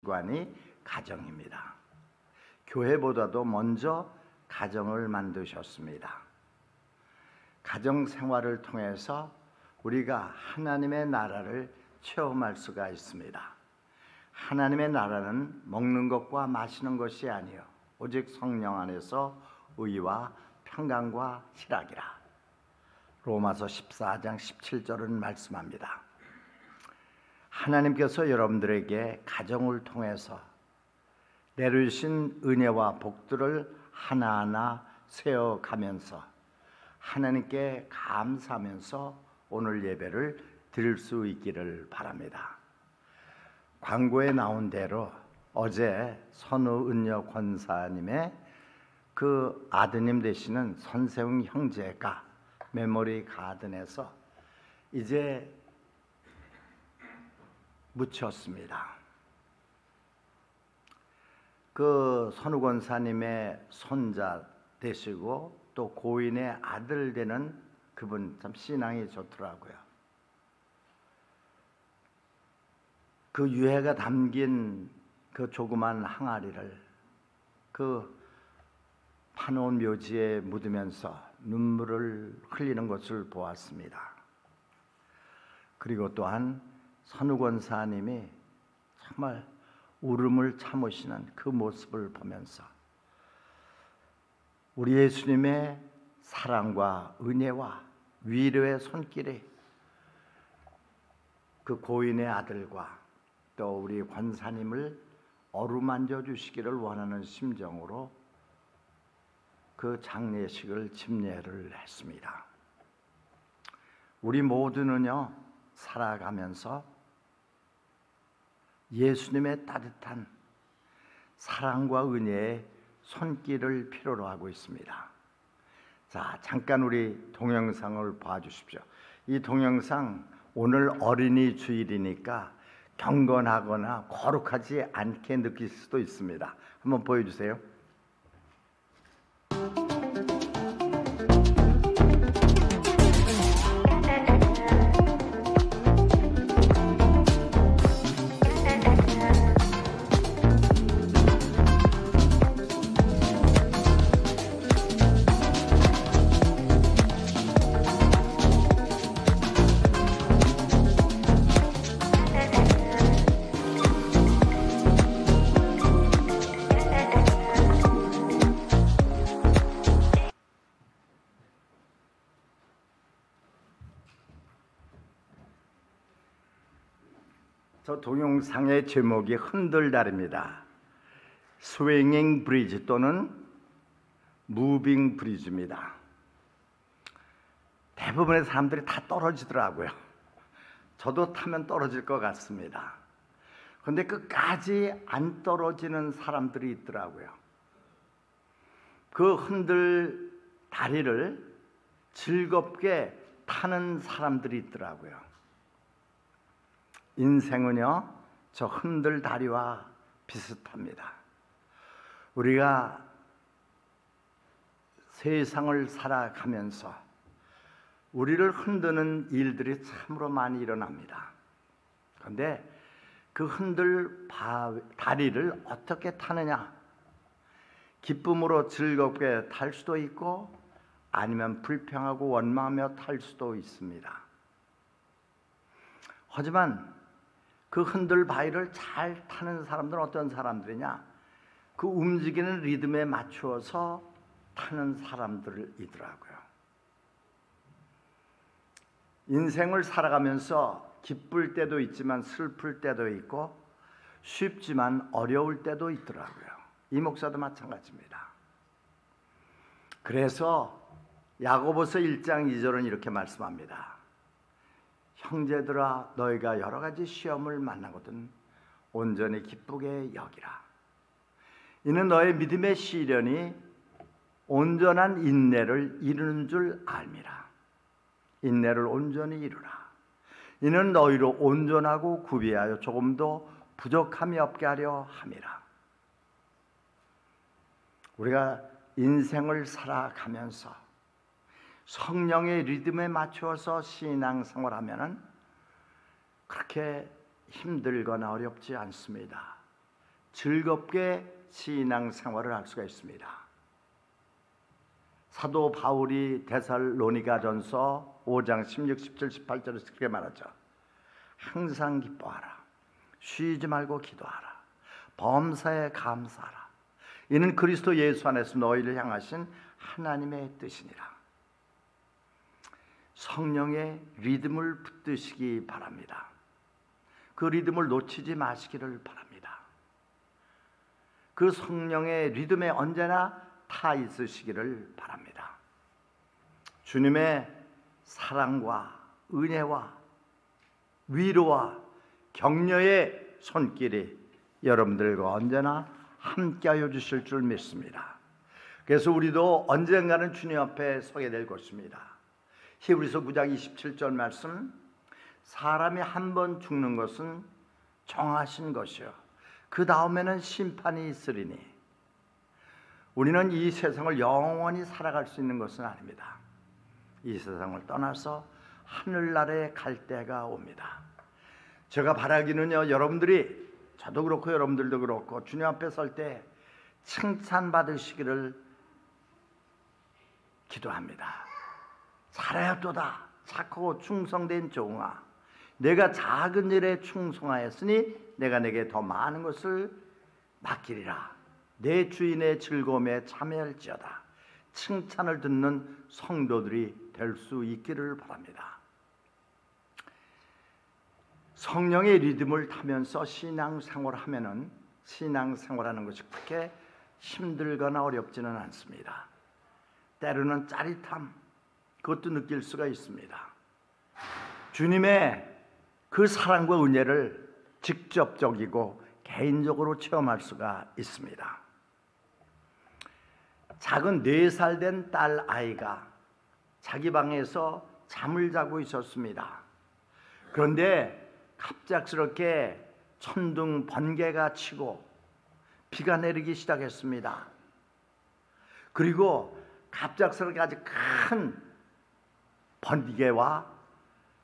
기관이 가정입니다. 교회보다도 먼저 가정을 만드셨습니다. 가정 생활을 통해서 우리가 하나님의 나라를 체험할 수가 있습니다. 하나님의 나라는 먹는 것과 마시는 것이 아니요 오직 성령 안에서 의와 평강과 희락이라. 로마서 14장 17절은 말씀합니다. 하나님께서 여러분들에게 가정을 통해서 내려주신 은혜와 복들을 하나하나 세워가면서 하나님께 감사하면서 오늘 예배를 드릴 수 있기를 바랍니다. 광고에 나온 대로 어제 선우은여 권사님의 그 아드님 되시는 선세웅 형제가 메모리 가든에서 이제 묻혔습니다. 그 선우 권사님의 손자 되시고 또 고인의 아들 되는 그분 참 신앙이 좋더라고요. 그 유해가 담긴 그 조그만 항아리를 그 파놓은 묘지에 묻으면서 눈물을 흘리는 것을 보았습니다. 그리고 또한 선우 권사님이 정말 울음을 참으시는 그 모습을 보면서 우리 예수님의 사랑과 은혜와 위로의 손길이 그 고인의 아들과 또 우리 권사님을 어루만져 주시기를 원하는 심정으로 그 장례식을 집례를 했습니다. 우리 모두는요 살아가면서 예수님의 따뜻한 사랑과 은혜의 손길을 필요로 하고 있습니다. 자, 잠깐 우리 동영상을 봐주십시오. 이 동영상 오늘 어린이 주일이니까 경건하거나 거룩하지 않게 느낄 수도 있습니다. 한번 보여주세요. 저 동영상의 제목이 흔들다리입니다. 스윙잉 브리지 또는 무빙 브리지입니다. 대부분의 사람들이 다 떨어지더라고요. 저도 타면 떨어질 것 같습니다. 그런데 끝까지 안 떨어지는 사람들이 있더라고요. 그 흔들 다리를 즐겁게 타는 사람들이 있더라고요. 인생은요 저 흔들 다리와 비슷합니다. 우리가 세상을 살아가면서 우리를 흔드는 일들이 참으로 많이 일어납니다. 그런데 그 흔들 다리를 어떻게 타느냐, 기쁨으로 즐겁게 탈 수도 있고 아니면 불평하고 원망하며 탈 수도 있습니다. 하지만 그 흔들 바위를 잘 타는 사람들은 어떤 사람들이냐? 그 움직이는 리듬에 맞추어서 타는 사람들이더라고요. 인생을 살아가면서 기쁠 때도 있지만 슬플 때도 있고 쉽지만 어려울 때도 있더라고요. 이 목사도 마찬가지입니다. 그래서 야고보서 1장 2절은 이렇게 말씀합니다. 형제들아 너희가 여러 가지 시험을 만나거든 온전히 기쁘게 여기라. 이는 너의 믿음의 시련이 온전한 인내를 이루는 줄 알미라. 인내를 온전히 이루라. 이는 너희로 온전하고 구비하여 조금도 부족함이 없게 하려 함이라. 우리가 인생을 살아가면서 성령의 리듬에 맞추어서 신앙생활하면은 그렇게 힘들거나 어렵지 않습니다. 즐겁게 신앙 생활을 할 수가 있습니다. 사도 바울이 데살로니가전서 5장 16, 17, 18절에서 그렇게 말하죠. 항상 기뻐하라. 쉬지 말고 기도하라. 범사에 감사하라. 이는 그리스도 예수 안에서 너희를 향하신 하나님의 뜻이니라. 성령의 리듬을 붙드시기 바랍니다. 그 리듬을 놓치지 마시기를 바랍니다. 그 성령의 리듬에 언제나 타 있으시기를 바랍니다. 주님의 사랑과 은혜와 위로와 격려의 손길이 여러분들과 언제나 함께하여 주실 줄 믿습니다. 그래서 우리도 언젠가는 주님 앞에 서게 될 것입니다. 히브리서 9장 27절 말씀, 사람이 한 번 죽는 것은 정하신 것이요 그 다음에는 심판이 있으리니, 우리는 이 세상을 영원히 살아갈 수 있는 것은 아닙니다. 이 세상을 떠나서 하늘나라에 갈 때가 옵니다. 제가 바라기는요, 여러분들이, 저도 그렇고 여러분들도 그렇고 주님 앞에 설 때 칭찬받으시기를 기도합니다. 잘하였도다 착하고 충성된 종아, 내가 작은 일에 충성하였으니 내가 내게 더 많은 것을 맡기리라. 내 주인의 즐거움에 참여할지어다. 칭찬을 듣는 성도들이 될 수 있기를 바랍니다. 성령의 리듬을 타면서 신앙생활을 하면은, 신앙생활하는 것이 그렇게 힘들거나 어렵지는 않습니다. 때로는 짜릿함, 그것도 느낄 수가 있습니다. 주님의 그 사랑과 은혜를 직접적이고 개인적으로 체험할 수가 있습니다. 작은 4살 된 딸 아이가 자기 방에서 잠을 자고 있었습니다. 그런데 갑작스럽게 천둥 번개가 치고 비가 내리기 시작했습니다. 그리고 갑작스럽게 아주 큰 번개와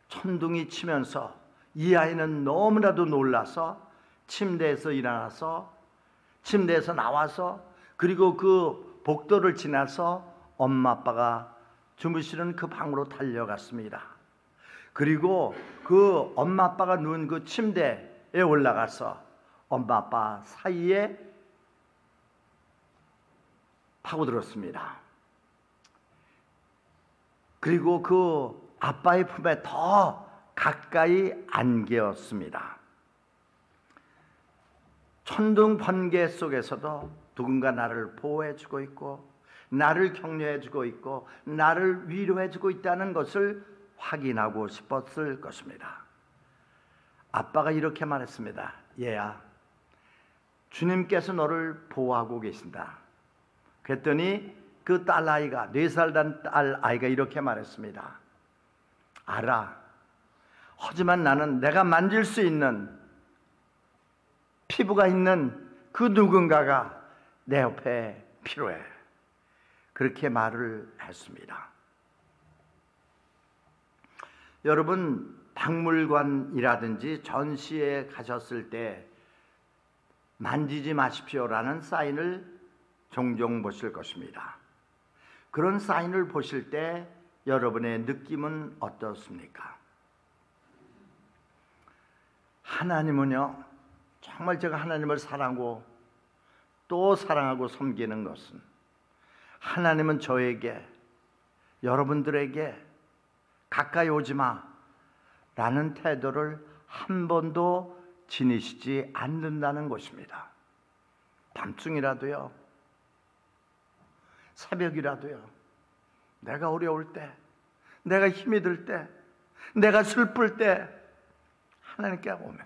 천둥이 치면서 이 아이는 너무나도 놀라서 침대에서 일어나서, 침대에서 나와서, 그리고 그 복도를 지나서 엄마 아빠가 주무시는 그 방으로 달려갔습니다. 그리고 그 엄마 아빠가 누운 그 침대에 올라가서 엄마 아빠 사이에 파고들었습니다. 그리고 그 아빠의 품에 더 가까이 안겼습니다. 천둥 번개 속에서도 누군가 나를 보호해주고 있고, 나를 격려해주고 있고, 나를 위로해주고 있다는 것을 확인하고 싶었을 것입니다. 아빠가 이렇게 말했습니다. 얘야, 주님께서 너를 보호하고 계신다. 그랬더니 그 딸아이가, 4살 된 딸아이가 이렇게 말했습니다. 알아. 하지만 나는 내가 만질 수 있는, 피부가 있는 그 누군가가 내 옆에 필요해. 그렇게 말을 했습니다. 여러분, 박물관이라든지 전시에 가셨을 때 만지지 마십시오라는 사인을 종종 보실 것입니다. 그런 사인을 보실 때 여러분의 느낌은 어떻습니까? 하나님은요, 정말 제가 하나님을 사랑하고 또 사랑하고 섬기는 것은, 하나님은 저에게, 여러분들에게 가까이 오지 마 라는 태도를 한 번도 지니시지 않는다는 것입니다. 밤중이라도요, 새벽이라도요, 내가 어려울 때, 내가 힘이 들 때, 내가 슬플 때 하나님께 오면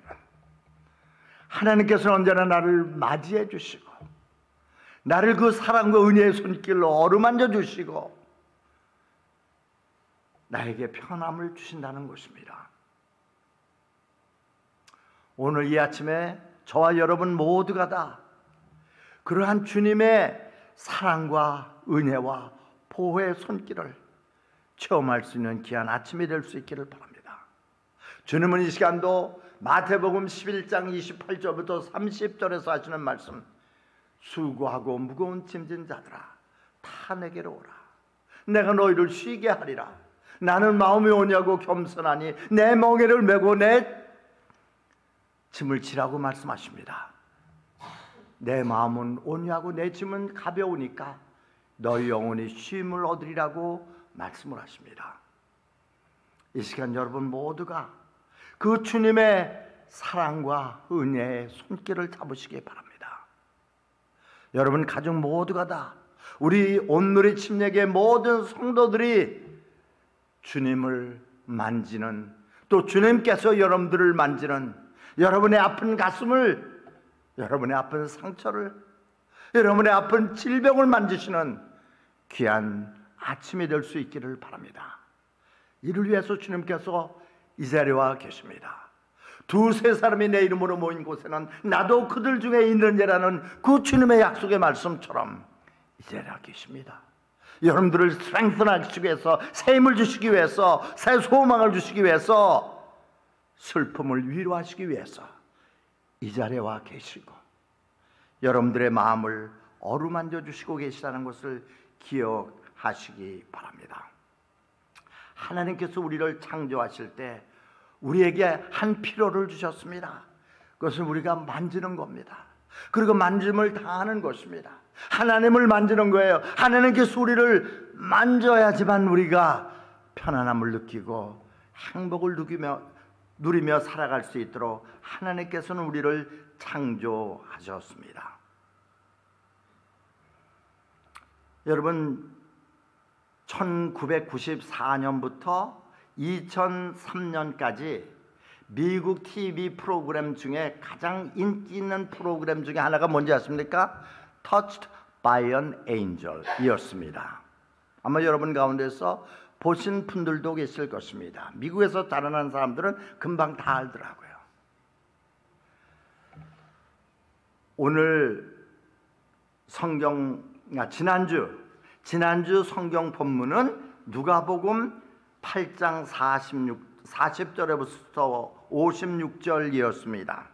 하나님께서는 언제나 나를 맞이해 주시고, 나를 그 사랑과 은혜의 손길로 어루만져 주시고 나에게 편함을 주신다는 것입니다. 오늘 이 아침에 저와 여러분 모두가 다 그러한 주님의 사랑과 은혜와 보호의 손길을 체험할 수 있는 귀한 아침이 될 수 있기를 바랍니다. 주님은 이 시간도 마태복음 11장 28절부터 30절에서 하시는 말씀, 수고하고 무거운 짐진 자들아 다 내게로 오라. 내가 너희를 쉬게 하리라. 나는 마음이 오냐고 겸손하니 내 멍에를 메고 내 짐을 지라고 말씀하십니다. 내 마음은 온유하고 내 짐은 가벼우니까 너희 영혼이 쉼을 얻으리라고 말씀을 하십니다. 이 시간 여러분 모두가 그 주님의 사랑과 은혜의 손길을 잡으시기 바랍니다. 여러분 가족 모두가 다, 우리 온누리 침례교회 모든 성도들이 주님을 만지는, 또 주님께서 여러분들을 만지는, 여러분의 아픈 가슴을, 여러분의 아픈 상처를, 여러분의 아픈 질병을 만지시는 귀한 아침이 될 수 있기를 바랍니다. 이를 위해서 주님께서 이 자리에 와 계십니다. 두세 사람이 내 이름으로 모인 곳에는 나도 그들 중에 있느니라는 그 주님의 약속의 말씀처럼 이 자리에 와 계십니다. 여러분들을 스트렝스하시기 위해서, 새 힘을 주시기 위해서, 새 소망을 주시기 위해서, 슬픔을 위로하시기 위해서 이 자리에 와 계시고 여러분들의 마음을 어루만져 주시고 계시다는 것을 기억하시기 바랍니다. 하나님께서 우리를 창조하실 때 우리에게 한 필요를 주셨습니다. 그것은 우리가 만지는 겁니다. 그리고 만짐을 다하는 것입니다. 하나님을 만지는 거예요. 하나님께서 우리를 만져야지만 우리가 편안함을 느끼고 행복을 누리며 살아갈 수 있도록 하나님께서는 우리를 창조하셨습니다. 여러분, 1994년부터 2003년까지 미국 TV 프로그램 중에 가장 인기 있는 프로그램 중에 하나가 뭔지 아십니까? Touched by an Angel 이었습니다. 아마 여러분 가운데서 보신 분들도 계실 것입니다. 미국에서 자라난 사람들은 금방 다 알더라고요. 오늘 지난주 성경 본문은 누가복음 8장 40절에부터 56절이었습니다.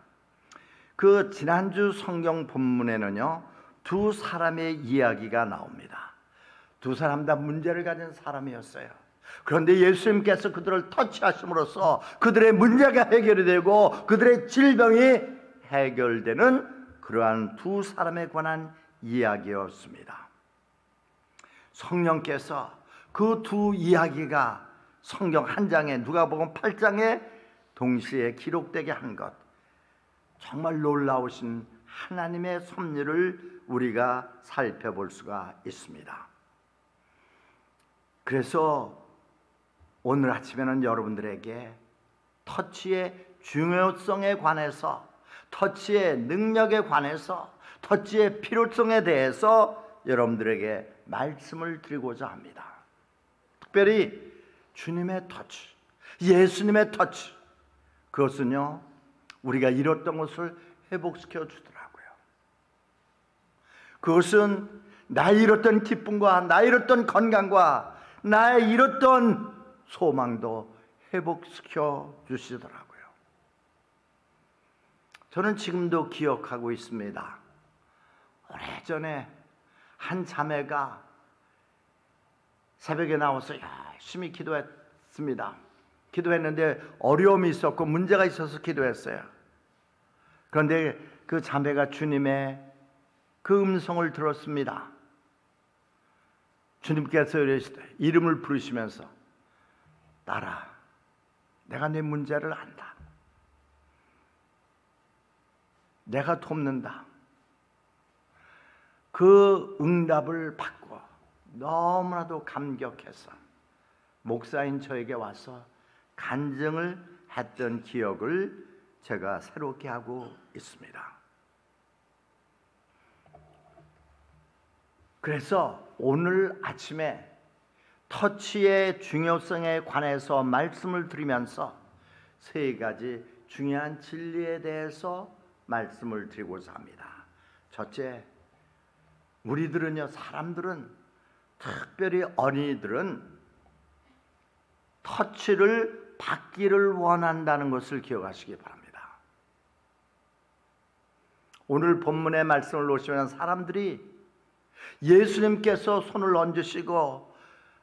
그 지난주 성경 본문에는요, 두 사람의 이야기가 나옵니다. 두 사람 다 문제를 가진 사람이었어요. 그런데 예수님께서 그들을 터치하심으로써 그들의 문제가 해결이 되고 그들의 질병이 해결되는 그러한 두 사람에 관한 이야기였습니다. 성령께서 그 두 이야기가 성경 한 장에, 누가복음 8장에 동시에 기록되게 한 것, 정말 놀라우신 하나님의 섭리를 우리가 살펴볼 수가 있습니다. 그래서 오늘 아침에는 여러분들에게 터치의 중요성에 관해서, 터치의 능력에 관해서, 터치의 필요성에 대해서 여러분들에게 말씀을 드리고자 합니다. 특별히 주님의 터치, 예수님의 터치, 그것은요 우리가 잃었던 것을 회복시켜 주더라고요. 그것은 나의 잃었던 기쁨과 나의 잃었던 건강과 나의 잃었던 소망도 회복시켜 주시더라고요. 저는 지금도 기억하고 있습니다. 오래전에 한 자매가 새벽에 나와서 열심히 기도했습니다. 기도했는데 어려움이 있었고 문제가 있어서 기도했어요. 그런데 그 자매가 주님의 그 음성을 들었습니다. 주님께서 이러시되, 이름을 부르시면서, 딸아, 내가 네 문제를 안다. 내가 돕는다. 그 응답을 받고 너무나도 감격해서 목사인 저에게 와서 간증을 했던 기억을 제가 새롭게 하고 있습니다. 그래서 오늘 아침에 터치의 중요성에 관해서 말씀을 드리면서 세 가지 중요한 진리에 대해서 말씀을 드리고자 합니다. 첫째, 우리들은요, 사람들은, 특별히 어린이들은 터치를 받기를 원한다는 것을 기억하시기 바랍니다. 오늘 본문의 말씀을 놓으시면 사람들이 예수님께서 손을 얹으시고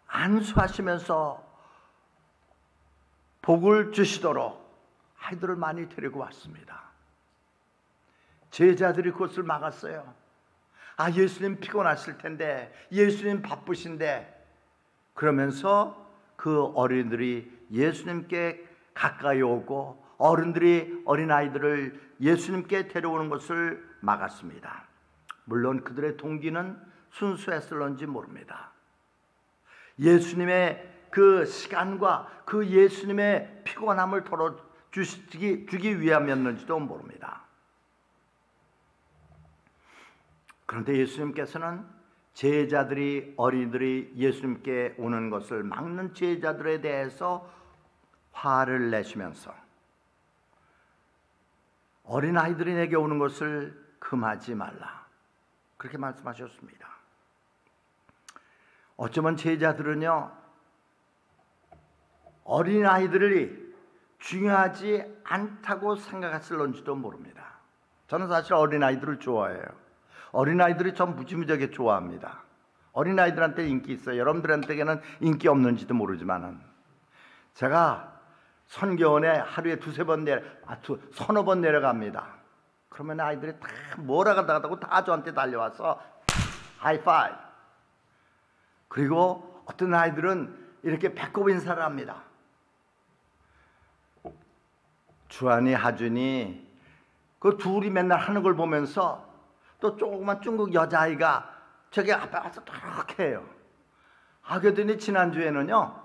안수하시면서 복을 주시도록 아이들을 많이 데리고 왔습니다. 제자들이 그것을 막았어요. 예수님 피곤하실 텐데, 예수님 바쁘신데, 그러면서 그 어린이들이 예수님께 가까이 오고 어른들이 어린아이들을 예수님께 데려오는 것을 막았습니다. 물론 그들의 동기는 순수했을런지 모릅니다. 예수님의 그 시간과 그 예수님의 피곤함을 덜어주기 위함이었는지도 모릅니다. 그런데 예수님께서는 제자들이, 어린이들이 예수님께 오는 것을 막는 제자들에 대해서 화를 내시면서 어린아이들이 내게 오는 것을 금하지 말라, 그렇게 말씀하셨습니다. 어쩌면 제자들은요, 어린아이들이 중요하지 않다고 생각했을런지도 모릅니다. 저는 사실 어린아이들을 좋아해요. 어린아이들이 전 무지무지하게 좋아합니다. 어린아이들한테 인기 있어요. 여러분들한테는 인기 없는지도 모르지만은, 제가 선교원에 하루에 서너 번 내려갑니다. 그러면 아이들이 다 몰아가다고 다 저한테 달려와서 하이파이브. 그리고 어떤 아이들은 이렇게 배꼽 인사를 합니다. 주한이, 하준이 그 둘이 맨날 하는 걸 보면서 또 조그만 중국 여자아이가 저기 앞에 와서 그렇게 해요. 그랬더니 지난주에는요,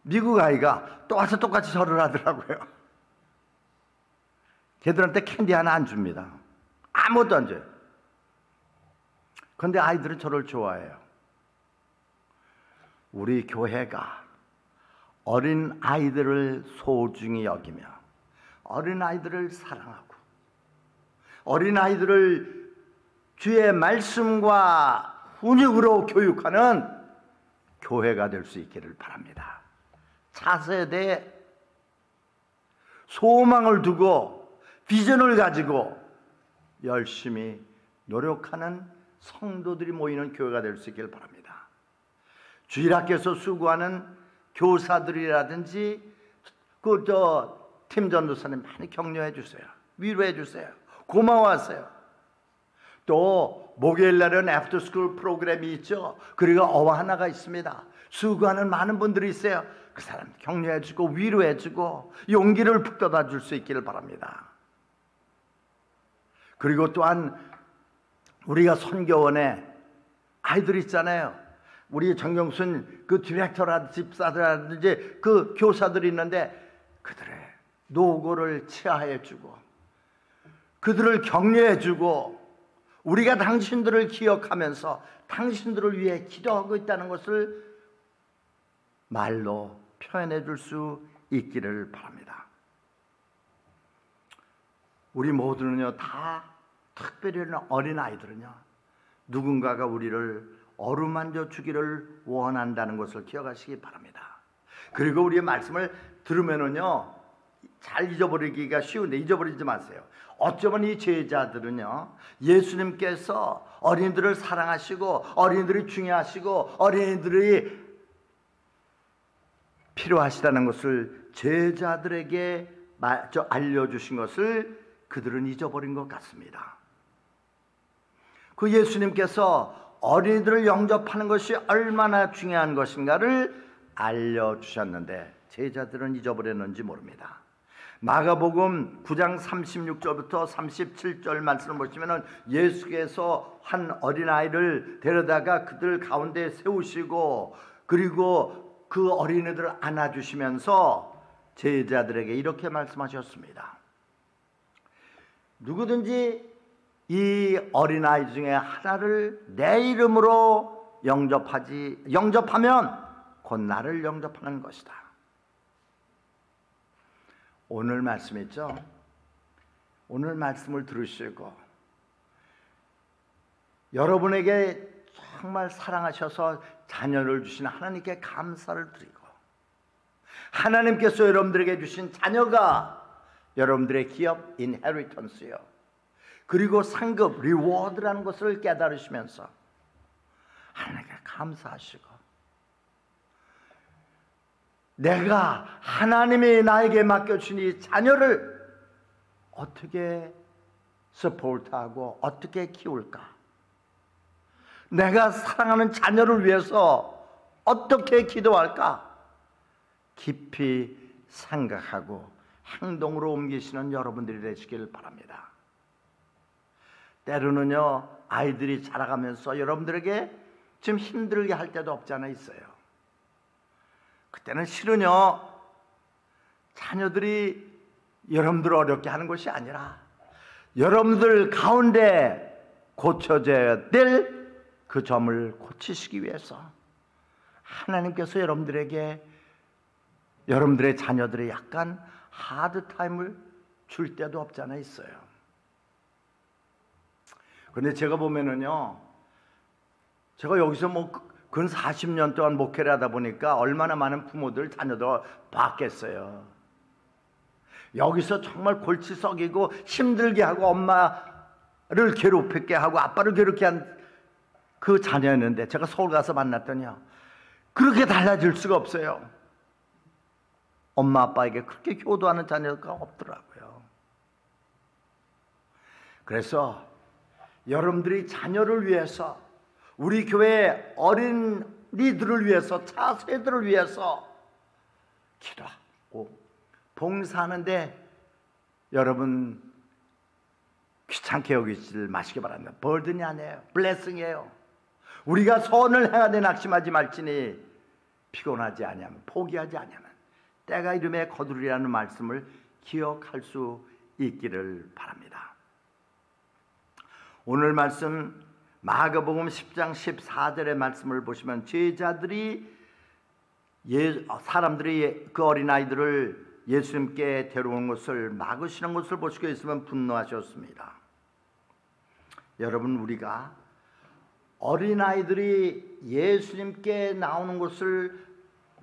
미국 아이가 또 와서 똑같이 절을 하더라고요. 걔들한테 캔디 하나 안 줍니다. 아무것도 안 줘요. 그런데 아이들은 저를 좋아해요. 우리 교회가 어린 아이들을 소중히 여기며 어린 아이들을 사랑하고 어린 아이들을 주의 말씀과 훈육으로 교육하는 교회가 될 수 있기를 바랍니다. 차세대에 소망을 두고 비전을 가지고 열심히 노력하는 성도들이 모이는 교회가 될 수 있기를 바랍니다. 주일학교에서 수고하는 교사들이라든지 팀 전도사님 많이 격려해 주세요. 위로해 주세요. 고마워하세요. 또 목요일 날은 애프터스쿨 프로그램이 있죠. 그리고 어하나가 있습니다. 수고하는 많은 분들이 있어요. 그 사람 격려해 주고 위로해 주고 용기를 북돋아 줄 수 있기를 바랍니다. 그리고 또한 우리가 선교원에 아이들 있잖아요. 우리 정경순 그 디렉터라든지 집사들이라든지 그 교사들이 있는데 그들의 노고를 치하해 주고 그들을 격려해 주고 우리가 당신들을 기억하면서 당신들을 위해 기도하고 있다는 것을 말로 표현해 줄 수 있기를 바랍니다. 우리 모두는요, 다 특별히 어린아이들은요, 누군가가 우리를 어루만져 주기를 원한다는 것을 기억하시기 바랍니다. 그리고 우리의 말씀을 들으면은요, 잘 잊어버리기가 쉬운데 잊어버리지 마세요. 어쩌면 이 제자들은요, 예수님께서 어린이들을 사랑하시고 어린이들이 중요하시고 어린이들이 필요하시다는 것을 제자들에게 알려주신 것을 그들은 잊어버린 것 같습니다. 그 예수님께서 어린이들을 영접하는 것이 얼마나 중요한 것인가를 알려주셨는데 제자들은 잊어버렸는지 모릅니다. 마가복음 9장 36절부터 37절 말씀을 보시면 예수께서 한 어린아이를 데려다가 그들 가운데 세우시고 그리고 그 어린이들을 안아주시면서 제자들에게 이렇게 말씀하셨습니다. 누구든지 이 어린아이 중에 하나를 내 이름으로 영접하면 곧 나를 영접하는 것이다. 오늘 말씀 있죠? 오늘 말씀을 들으시고 여러분에게 정말 사랑하셔서 자녀를 주신 하나님께 감사를 드리고 하나님께서 여러분들에게 주신 자녀가 여러분들의 기업 인헤리턴스요. 그리고 상급, 리워드라는 것을 깨달으시면서 하나님께 감사하시고, 내가 하나님이 나에게 맡겨주신 이 자녀를 어떻게 서포트하고 어떻게 키울까? 내가 사랑하는 자녀를 위해서 어떻게 기도할까? 깊이 생각하고 행동으로 옮기시는 여러분들이 되시길 바랍니다. 때로는요, 아이들이 자라가면서 여러분들에게 좀 힘들게 할 때도 없지 않아 있어요. 그때는 실은요, 자녀들이 여러분들을 어렵게 하는 것이 아니라 여러분들 가운데 고쳐져야 될 그 점을 고치시기 위해서 하나님께서 여러분들에게 여러분들의 자녀들의 약간 하드타임을 줄 때도 없지 않아 있어요. 그런데 제가 보면은요, 제가 여기서 근 40년 동안 목회를 하다 보니까 얼마나 많은 부모들 자녀들 봤겠어요. 여기서 정말 골치 썩이고 힘들게 하고 엄마를 괴롭히게 하고 아빠를 괴롭게 한 그 자녀였는데, 제가 서울 가서 만났더니요, 그렇게 달라질 수가 없어요. 엄마 아빠에게 그렇게 효도하는 자녀가 없더라고요. 그래서 여러분들이 자녀를 위해서, 우리 교회 어린이들을 위해서, 차세들을 위해서 기도하고 봉사하는데 여러분 귀찮게 여기지 마시기 바랍니다. 버든이 아니에요. 블레싱이에요. 우리가 선을 행하되 낙심하지 말지니 피곤하지 아니하면, 포기하지 아니하면 때가 이름에 거두리라는 말씀을 기억할 수 있기를 바랍니다. 오늘 말씀 마가복음 10장 14절의 말씀을 보시면, 제자들이 사람들이 그 어린아이들을 예수님께 데려오는 것을 막으시는 것을 보시고 있으면 분노하셨습니다. 여러분, 우리가 어린아이들이 예수님께 나오는 것을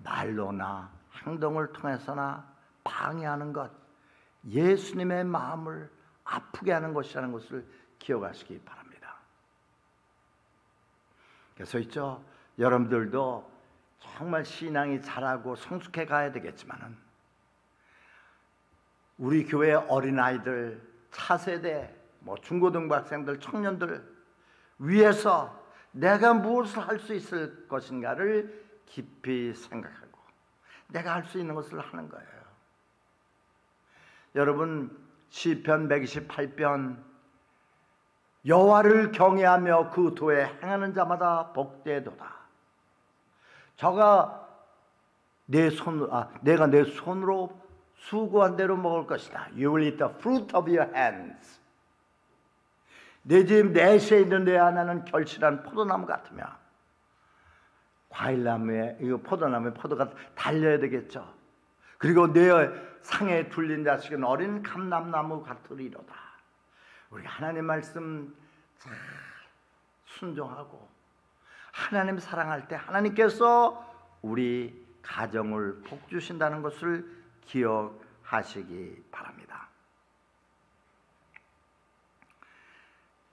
말로나 행동을 통해서나 방해하는 것, 예수님의 마음을 아프게 하는 것이라는 것을 기억하시기 바랍니다. 그래서 있죠, 여러분들도 정말 신앙이 자라고 성숙해 가야 되겠지만은 우리 교회 어린아이들, 차세대, 중고등부 학생들, 청년들 위해서 내가 무엇을 할 수 있을 것인가를 깊이 생각하고 내가 할 수 있는 것을 하는 거예요. 여러분, 시편 128편, 여호와를 경외하며 그 도에 행하는 자마다 복되도다. 저가 내가 내 손으로 수고한 대로 먹을 것이다. You will eat the fruit of your hands. 내 집 내시에 있는 내 하나는 결실한 포도나무 같으며, 과일나무에, 이거 포도나무에 포도가 달려야 되겠죠. 그리고 내 상에 둘린 자식은 어린 감람나무 같으리로다. 우리 하나님 말씀 잘 순종하고 하나님 사랑할 때 하나님께서 우리 가정을 복 주신다는 것을 기억하시기 바랍니다.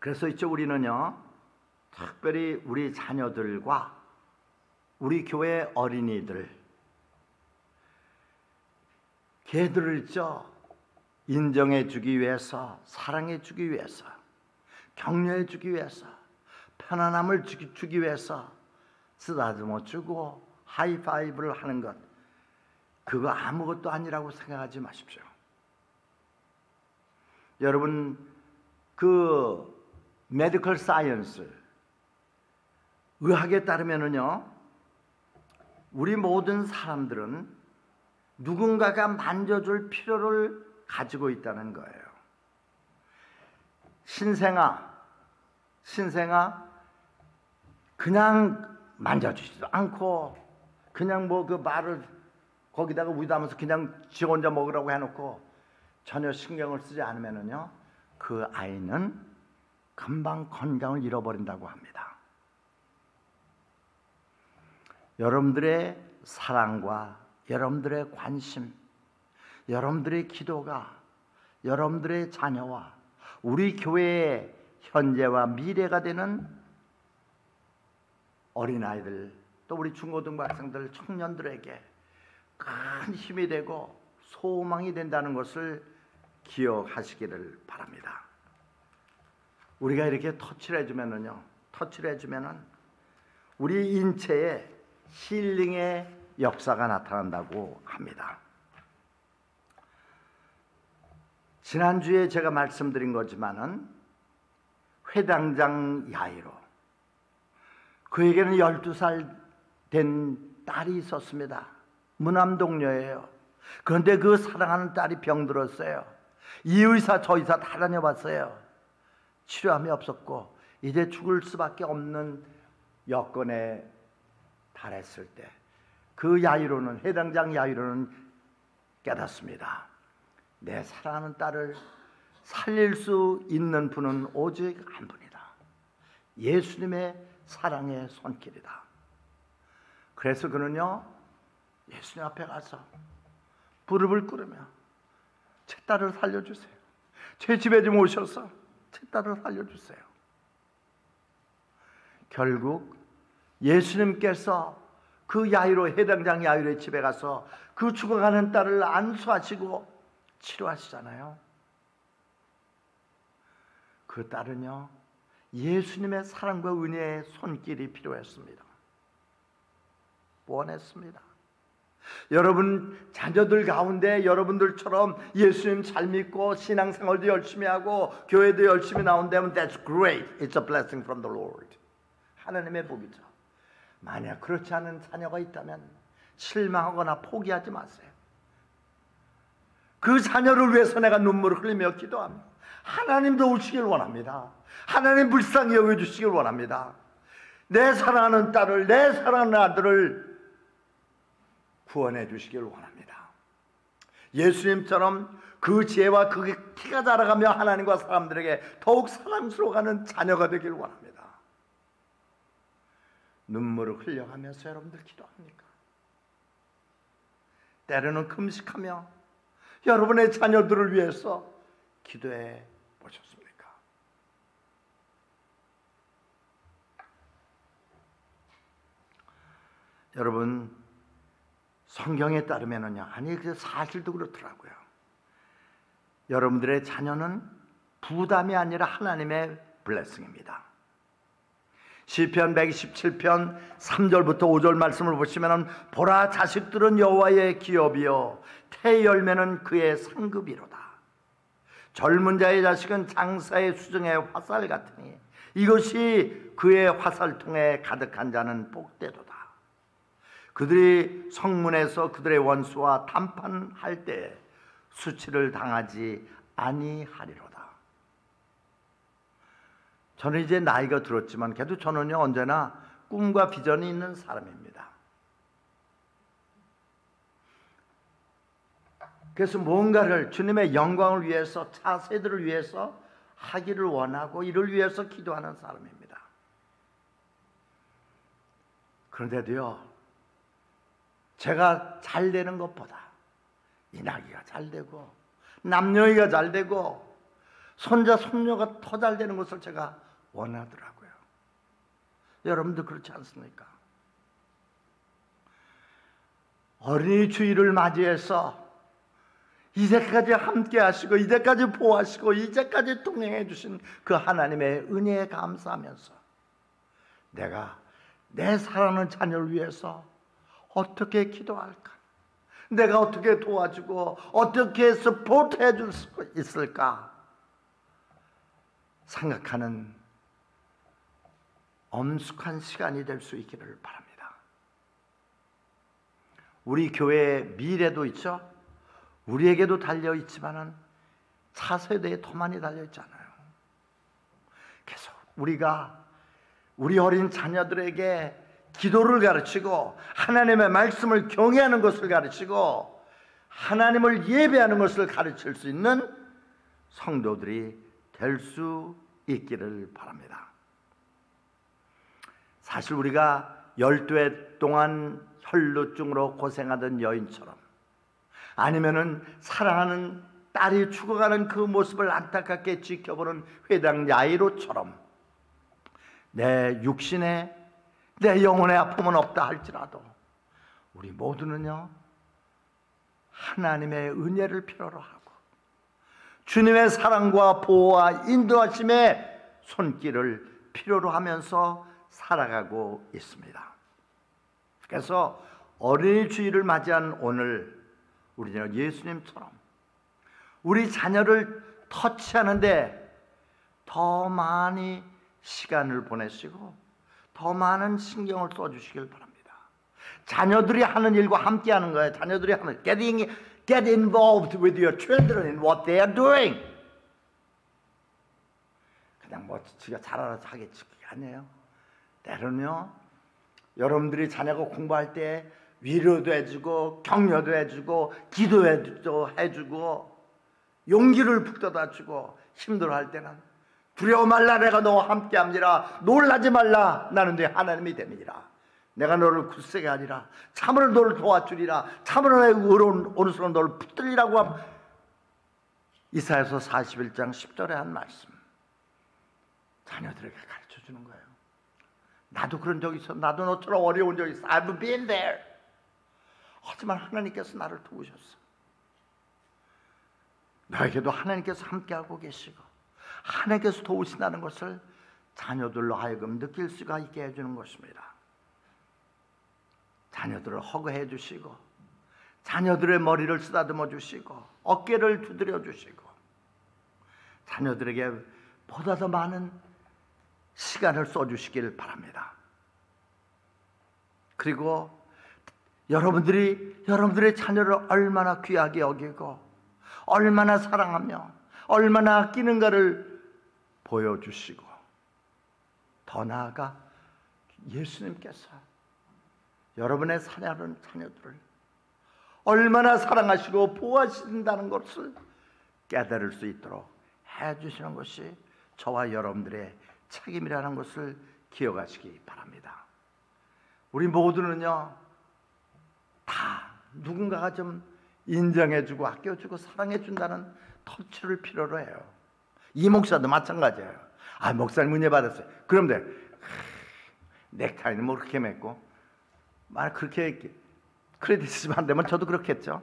그래서 있죠, 우리는요, 특별히 우리 자녀들과 우리 교회 어린이들, 걔들을 있죠, 인정해 주기 위해서, 사랑해 주기 위해서, 격려해 주기 위해서, 편안함을 주기 위해서 쓰다듬어 주고 하이파이브를 하는 것, 그거 아무것도 아니라고 생각하지 마십시오. 여러분, 그 메디컬 사이언스, 의학에 따르면은요, 우리 모든 사람들은 누군가가 만져줄 필요를 가지고 있다는 거예요. 신생아 그냥 만져주지도 않고 그냥 그 말을 거기다가 우유 담아서 그냥 지 혼자 먹으라고 해놓고 전혀 신경을 쓰지 않으면은요, 그 아이는 금방 건강을 잃어버린다고 합니다. 여러분들의 사랑과 여러분들의 관심, 여러분들의 기도가 여러분들의 자녀와 우리 교회의 현재와 미래가 되는 어린아이들, 또 우리 중고등부 학생들, 청년들에게 큰 힘이 되고 소망이 된다는 것을 기억하시기를 바랍니다. 우리가 이렇게 터치를 해주면은 우리 인체에 힐링의 역사가 나타난다고 합니다. 지난주에 제가 말씀드린 거지만은 회당장 야이로, 그에게는 12살 된 딸이 있었습니다. 무남동녀예요. 그런데 그 사랑하는 딸이 병들었어요. 이 의사 저 의사 다 다녀봤어요. 치료함이 없었고 이제 죽을 수밖에 없는 여건에 달했을 때 그 야이로는, 회당장 야이로는 깨닫습니다. 내 사랑하는 딸을 살릴 수 있는 분은 오직 한 분이다. 예수님의 사랑의 손길이다. 그래서 그는요, 예수님 앞에 가서 무릎을 꿇으며 제 딸을 살려주세요. 제 집에 좀 오셔서 제 딸을 살려주세요. 결국 예수님께서 그 야이로, 해당장 야이로의 집에 가서 그 죽어가는 딸을 안수하시고 치료하시잖아요. 그 딸은요, 예수님의 사랑과 은혜의 손길이 필요했습니다. 원했습니다. 여러분 자녀들 가운데 여러분들처럼 예수님 잘 믿고 신앙생활도 열심히 하고 교회도 열심히 나온다면 That's great. It's a blessing from the Lord. 하나님의 복이죠. 만약 그렇지 않은 자녀가 있다면 실망하거나 포기하지 마세요. 그 자녀를 위해서 내가 눈물을 흘리며 기도합니다. 하나님도 오시길 원합니다. 하나님 불쌍히 여겨주시길 원합니다. 내 사랑하는 딸을, 내 사랑하는 아들을 구원해 주시길 원합니다. 예수님처럼 그 지혜와 그 키가 자라가며 하나님과 사람들에게 더욱 사랑스러워가는 자녀가 되길 원합니다. 눈물을 흘려가면서 여러분들 기도합니까? 때로는 금식하며 여러분의 자녀들을 위해서 기도해 보셨습니까? 여러분, 성경에 따르면은요, 아니 그 사실도 그렇더라고요. 여러분들의 자녀는 부담이 아니라 하나님의 블레싱입니다. 시편 127편 3절부터 5절 말씀을 보시면 보라, 자식들은 여호와의 기업이요 태 열매는 그의 상급이로다. 젊은 자의 자식은 장사의 수정의 화살 같으니 이것이 그의 화살통에 가득한 자는 복되도다. 그들이 성문에서 그들의 원수와 담판할 때 수치를 당하지 아니하리로다. 저는 이제 나이가 들었지만 그래도 저는요 언제나 꿈과 비전이 있는 사람입니다. 그래서 뭔가를 주님의 영광을 위해서, 차세들을 위해서 하기를 원하고 이를 위해서 기도하는 사람입니다. 그런데도요, 제가 잘 되는 것보다 이나기가 잘 되고 남녀이가 잘 되고 손자 손녀가 더 잘 되는 것을 제가 원하더라고요. 여러분도 그렇지 않습니까? 어린이 주일을 맞이해서 이제까지 함께 하시고 이제까지 보호하시고 이제까지 동행해 주신 그 하나님의 은혜에 감사하면서 내가 내 사랑하는 자녀를 위해서 어떻게 기도할까? 내가 어떻게 도와주고 어떻게 서포트해 줄 수 있을까? 생각하는 엄숙한 시간이 될 수 있기를 바랍니다. 우리 교회의 미래도 있죠. 우리에게도 달려있지만은 차세대에 더 많이 달려있잖아요. 그래서 우리가 우리 어린 자녀들에게 기도를 가르치고 하나님의 말씀을 경외하는 것을 가르치고 하나님을 예배하는 것을 가르칠 수 있는 성도들이 될 수 있기를 바랍니다. 사실 우리가 12해 동안 혈루증으로 고생하던 여인처럼, 아니면은 사랑하는 딸이 죽어가는 그 모습을 안타깝게 지켜보는 회당 야이로처럼 내 육신에 내 영혼의 아픔은 없다 할지라도 우리 모두는요 하나님의 은혜를 필요로 하고 주님의 사랑과 보호와 인도하심의 손길을 필요로 하면서 살아가고 있습니다. 그래서 어린이 주일을 맞이한 오늘 우리는 예수님처럼 우리 자녀를 터치하는데 더 많이 시간을 보내시고 더 많은 신경을 써주시길 바랍니다. 자녀들이 하는 일과 함께 하는 거예요. 자녀들이 하는 get involved with your children in what they are doing. 그냥 뭐 지가 잘 알아서 하겠지 그게 아니에요. 때로는요 여러분들이 자녀가 공부할 때 위로도 해주고 격려도 해주고 기도도 해주고 용기를 북돋아 주고 힘들어할 때는 두려워 말라 내가 너와 함께함이라 놀라지 말라 나는 네 하나님이 됨이니라 내가 너를 굳세게 하리라 참으로 너를 도와주리라 참으로 내 의로운 오른손으로 너를 붙들리라고 함 이사야서 41장 10절에 한 말씀 자녀들에게 가르쳐주는 거예요. 나도 그런 적이 있어. 나도 너처럼 어려운 적이 있어. I've been there. 하지만 하나님께서 나를 도우셨어. 너에게도 하나님께서 함께하고 계시고 하나님께서 도우신다는 것을 자녀들로 하여금 느낄 수가 있게 해주는 것입니다. 자녀들을 허그해 주시고 자녀들의 머리를 쓰다듬어 주시고 어깨를 두드려 주시고 자녀들에게 보다 더 많은 시간을 써주시길 바랍니다. 그리고 여러분들의 자녀를 얼마나 귀하게 여기고 얼마나 사랑하며 얼마나 아끼는가를 보여주시고 더 나아가 예수님께서 여러분의 자녀들을 얼마나 사랑하시고 보호하신다는 것을 깨달을 수 있도록 해주시는 것이 저와 여러분들의 책임이라는 것을 기억하시기 바랍니다. 우리 모두는요 다 누군가가 좀 인정해주고 아껴주고 사랑해준다는 터치를 필요로 해요. 이 목사도 마찬가지예요. 아 목사님 은혜 받았어요. 그런데 넥타이는 뭐 그렇게 맺고 말 그렇게 크레딧이 안 되면 저도 그렇겠죠.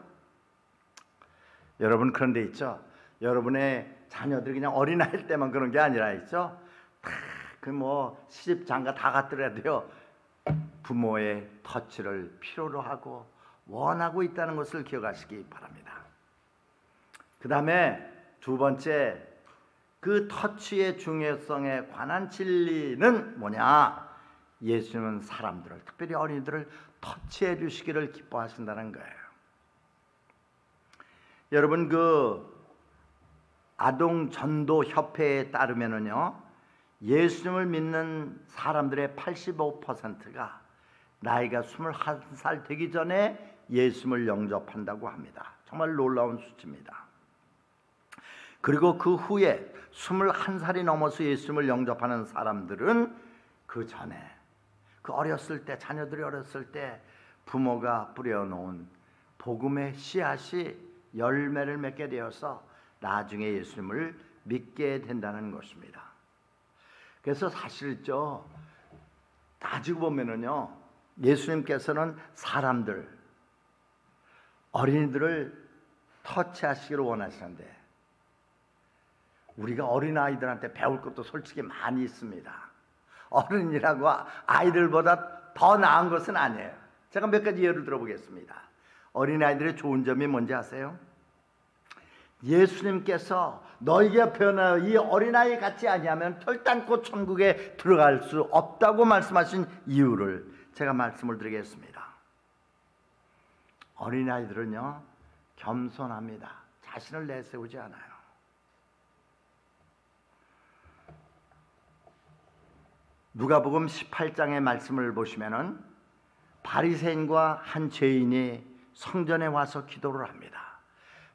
여러분 그런 데 있죠. 여러분의 자녀들이 그냥 어린아이일 때만 그런 게 아니라 있죠. 그 뭐 시집 장가 다 갔더라도요 부모의 터치를 필요로 하고 원하고 있다는 것을 기억하시기 바랍니다. 그 다음에 두 번째 그 터치의 중요성에 관한 진리는 뭐냐? 예수님은 사람들을 특별히 어린이들을 터치해 주시기를 기뻐하신다는 거예요. 여러분 그 아동 전도 협회에 따르면은요 예수님을 믿는 사람들의 85%가 나이가 21살 되기 전에 예수님을 영접한다고 합니다. 정말 놀라운 수치입니다. 그리고 그 후에 21살이 넘어서 예수님을 영접하는 사람들은 그 전에 그 어렸을 때 자녀들이 어렸을 때 부모가 뿌려놓은 복음의 씨앗이 열매를 맺게 되어서 나중에 예수님을 믿게 된다는 것입니다. 그래서 사실 따지고 보면은요 예수님께서는 사람들 어린이들을 터치하시기를 원하시는데 우리가 어린아이들한테 배울 것도 솔직히 많이 있습니다. 어른이라고 아이들보다 더 나은 것은 아니에요. 제가 몇 가지 예를 들어보겠습니다. 어린아이들의 좋은 점이 뭔지 아세요? 예수님께서 너희가 변하여 이 어린아이 같지 아니하면 결단코 천국에 들어갈 수 없다고 말씀하신 이유를 제가 말씀을 드리겠습니다. 어린아이들은요 겸손합니다. 자신을 내세우지 않아요. 누가복음 18장의 말씀을 보시면은 바리새인과 한 죄인이 성전에 와서 기도를 합니다.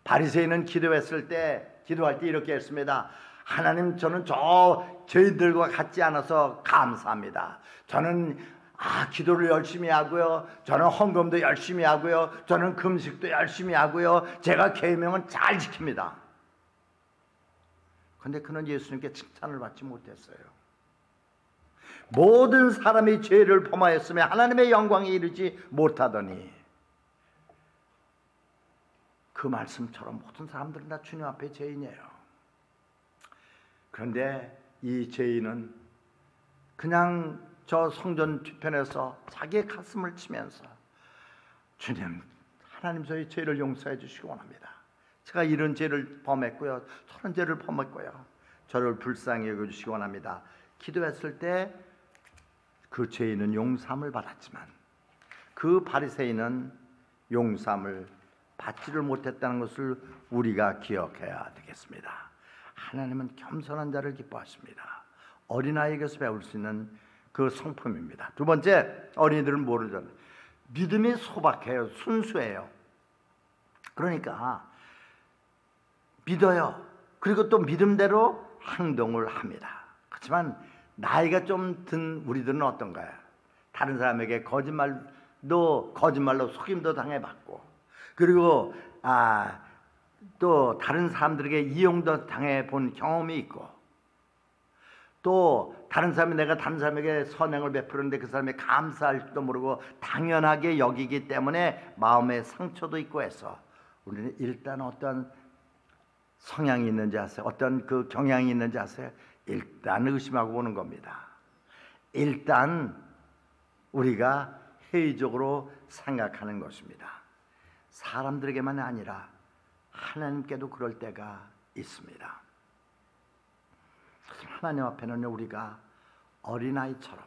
바리새인은 기도할 때 이렇게 했습니다. 하나님, 저는 저 죄인들과 같지 않아서 감사합니다. 저는 기도를 열심히 하고요. 저는 헌금도 열심히 하고요. 저는 금식도 열심히 하고요. 제가 계명은 잘 지킵니다. 그런데 그는 예수님께 칭찬을 받지 못했어요. 모든 사람이 죄를 범하였으며 하나님의 영광에 이르지 못하더니, 그 말씀처럼 모든 사람들은 다 주님 앞에 죄인이에요. 그런데 이 죄인은 그냥 저 성전 뒤편에서 자기의 가슴을 치면서, 주님, 하나님 저희 죄를 용서해 주시기 원합니다. 제가 이런 죄를 범했고요, 저런 죄를 범했고요, 저를 불쌍히 여겨주시기 원합니다. 기도했을 때 그 죄인은 용서함을 받았지만 그 바리새인은 용서함을 받지를 못했다는 것을 우리가 기억해야 되겠습니다. 하나님은 겸손한 자를 기뻐하십니다. 어린아이에게서 배울 수 있는 그 성품입니다. 두 번째, 어린이들은 모르죠. 믿음이 소박해요. 순수해요. 그러니까 믿어요. 그리고 또 믿음대로 행동을 합니다. 그렇지만 나이가 좀 든 우리들은 어떤가요? 다른 사람에게 거짓말로 속임도 당해봤고, 그리고 또 다른 사람들에게 이용도 당해본 경험이 있고, 또 다른 사람에게 선행을 베푸는데 그 사람이 감사할 줄도 모르고 당연하게 여기기 때문에 마음에 상처도 있고 해서 우리는 일단 어떤 성향이 있는지 아세요? 어떤 그 경향이 있는지 아세요? 일단 의심하고 보는 겁니다. 일단 우리가 회의적으로 생각하는 것입니다. 사람들에게만 아니라 하나님께도 그럴 때가 있습니다. 하나님 앞에는 우리가 어린아이처럼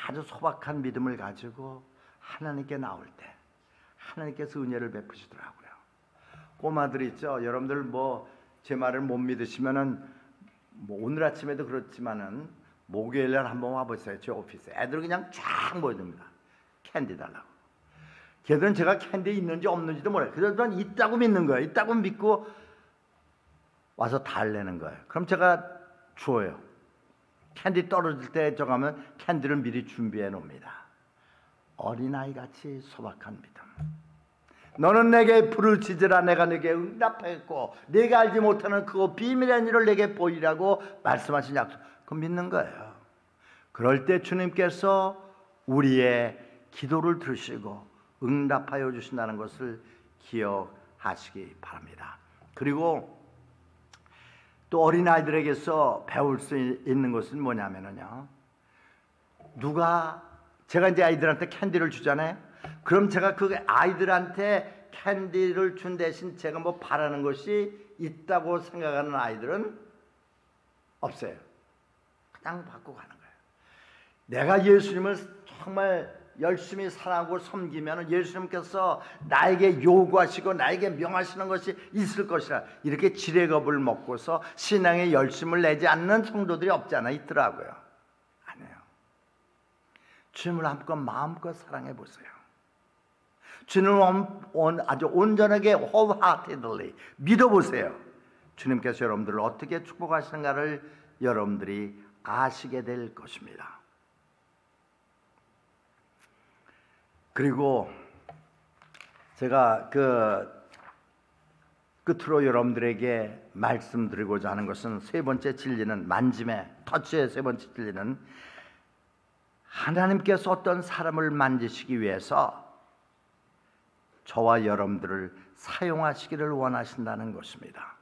아주 소박한 믿음을 가지고 하나님께 나올 때 하나님께서 은혜를 베푸시더라고요. 꼬마들 있죠. 여러분들 제 말을 못 믿으시면은 오늘 아침에도 그렇지만은 목요일날 한번 와보세요. 제 오피스에 애들 그냥 쫙 모여듭니다. 캔디 달라고. 걔들은 제가 캔디 있는지 없는지도 몰라요. 그래서 있다고 믿는 거예요. 있다고 믿고 와서 달래는 거예요. 그럼 제가 줘요. 캔디 떨어질 때 가면 캔디를 미리 준비해 놓습니다. 어린아이같이 소박한 믿음. 너는 내게 부르짖으라 내가 내게 응답하겠고 네가 알지 못하는 그거 비밀의 일을 내게 보이라고 말씀하신 약속, 그거 믿는 거예요. 그럴 때 주님께서 우리의 기도를 들으시고 응답하여 주신다는 것을 기억하시기 바랍니다. 그리고 또 어린아이들에게서 배울 수 있는 것은 뭐냐면요, 제가 이제 아이들한테 캔디를 주잖아요. 그럼 제가 그 아이들한테 캔디를 준 대신 제가 바라는 것이 있다고 생각하는 아이들은 없어요. 그냥 받고 가는 거예요. 내가 예수님을 정말 열심히 사랑하고 섬기면 예수님께서 나에게 요구하시고 나에게 명하시는 것이 있을 것이라, 이렇게 지레겁을 먹고서 신앙에 열심을 내지 않는 성도들이 없잖아 있더라고요. 아니에요. 주님을 마음껏 사랑해 보세요. 주님을 아주 온전하게 wholeheartedly 믿어보세요. 주님께서 여러분들을 어떻게 축복하시는가를 여러분들이 아시게 될 것입니다. 그리고 제가 끝으로 여러분들에게 말씀드리고자 하는 것은 세 번째 진리는, 터치의 세 번째 진리는, 하나님께서 어떤 사람을 만지시기 위해서 저와 여러분들을 사용하시기를 원하신다는 것입니다.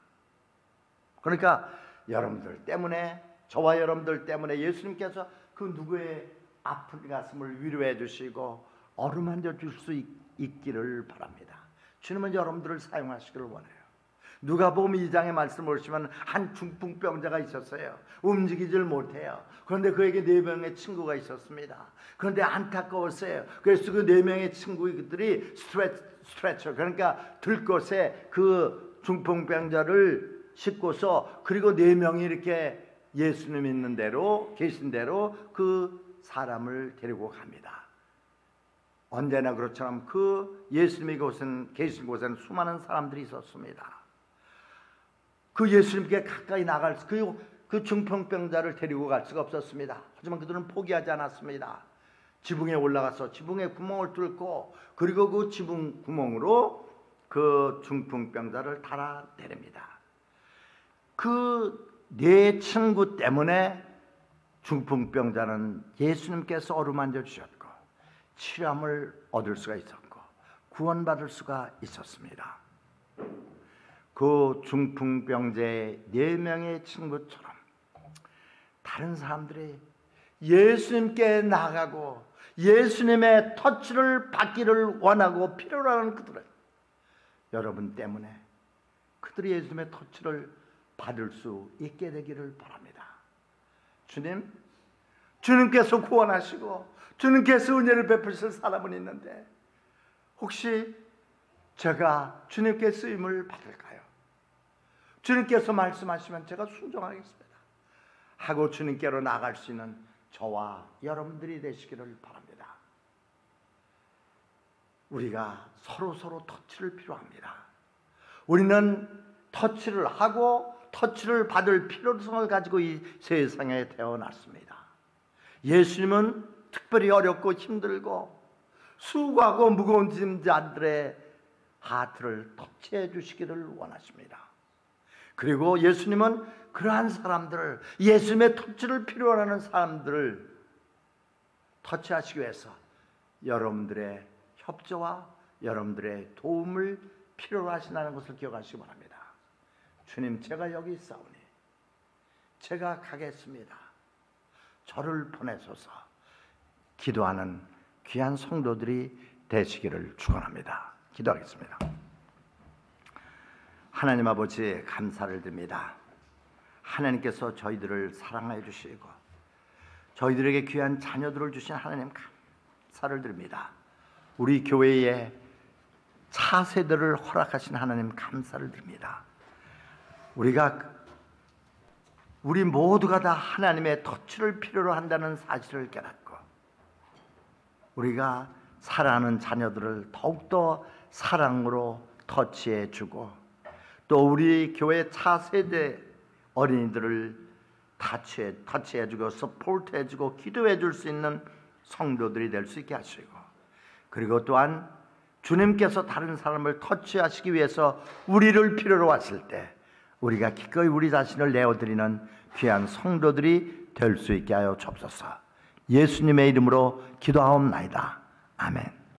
그러니까 여러분들 때문에, 저와 여러분들 때문에 예수님께서 그 누구의 아픈 가슴을 위로해 주시고 어루만져 줄 수 있기를 바랍니다. 주님은 여러분들을 사용하시기를 원해요. 누가복음 2장의 말씀을 보시면 한 중풍병자가 있었어요. 움직이질 못해요. 그런데 그에게 4명의 친구가 있었습니다. 그런데 안타까웠어요. 그래서 그 4명의 친구들이 스트레처, 그러니까 들것에 그 중풍병자를 싣고서, 그리고 4명이 이렇게 예수님 있는 대로, 계신 대로 그 사람을 데리고 갑니다. 언제나 그렇처럼 그 예수님이 계신 곳에는 수많은 사람들이 있었습니다. 그 예수님께 가까이 나갈 그 중풍병자를 데리고 갈 수가 없었습니다. 하지만 그들은 포기하지 않았습니다. 지붕에 올라가서 지붕에 구멍을 뚫고, 그리고 그 지붕 구멍으로 그 중풍병자를 달아내립니다. 그 네 친구 때문에 중풍병자는 예수님께서 어루만져 주셨고 치료함을 얻을 수가 있었고 구원받을 수가 있었습니다. 그 중풍병자의 4명의 친구처럼 다른 사람들이 예수님께 나가고 예수님의 터치를 받기를 원하고 필요로 하는 그들은 여러분 때문에 그들이 예수님의 터치를 받을 수 있게 되기를 바랍니다. 주님께서 구원하시고 주님께서 은혜를 베푸실 사람은 있는데 혹시 제가 주님께 쓰임을 받을까요? 주님께서 말씀하시면 제가 순종하겠습니다 하고 주님께로 나갈 수 있는 저와 여러분들이 되시기를 바랍니다. 우리가 서로 터치를 필요합니다. 우리는 터치를 하고 터치를 받을 필요성을 가지고 이 세상에 태어났습니다. 예수님은 특별히 어렵고 힘들고 수고하고 무거운 짐자들의 하트를 터치해 주시기를 원하십니다. 그리고 예수님은 그러한 사람들을, 예수님의 터치를 필요로 하는 사람들을 터치하시기 위해서 여러분들의 협조와 여러분들의 도움을 필요로 하신다는 것을 기억하시기 바랍니다. 주님, 제가 여기 있사오니 제가 가겠습니다. 저를 보내소서. 기도하는 귀한 성도들이 되시기를 축원합니다. 기도하겠습니다. 하나님 아버지, 감사를 드립니다. 하나님께서 저희들을 사랑하여 주시고 저희들에게 귀한 자녀들을 주신 하나님 감사를 드립니다. 우리 교회에 차세대를 허락하신 하나님 감사를 드립니다. 우리 모두가 다 하나님의 터치를 필요로 한다는 사실을 깨닫고 우리가 사랑하는 자녀들을 더욱더 사랑으로 터치해 주고 또 우리 교회 차세대 어린이들을 터치해 주고 서포트해 주고 기도해 줄 수 있는 성도들이 될 수 있게 하시고 그리고 또한 주님께서 다른 사람을 터치하시기 위해서 우리를 필요로 하실 때 우리가 기꺼이 우리 자신을 내어드리는 귀한 성도들이 될 수 있게 하여 주옵소서. 예수님의 이름으로 기도하옵나이다. 아멘.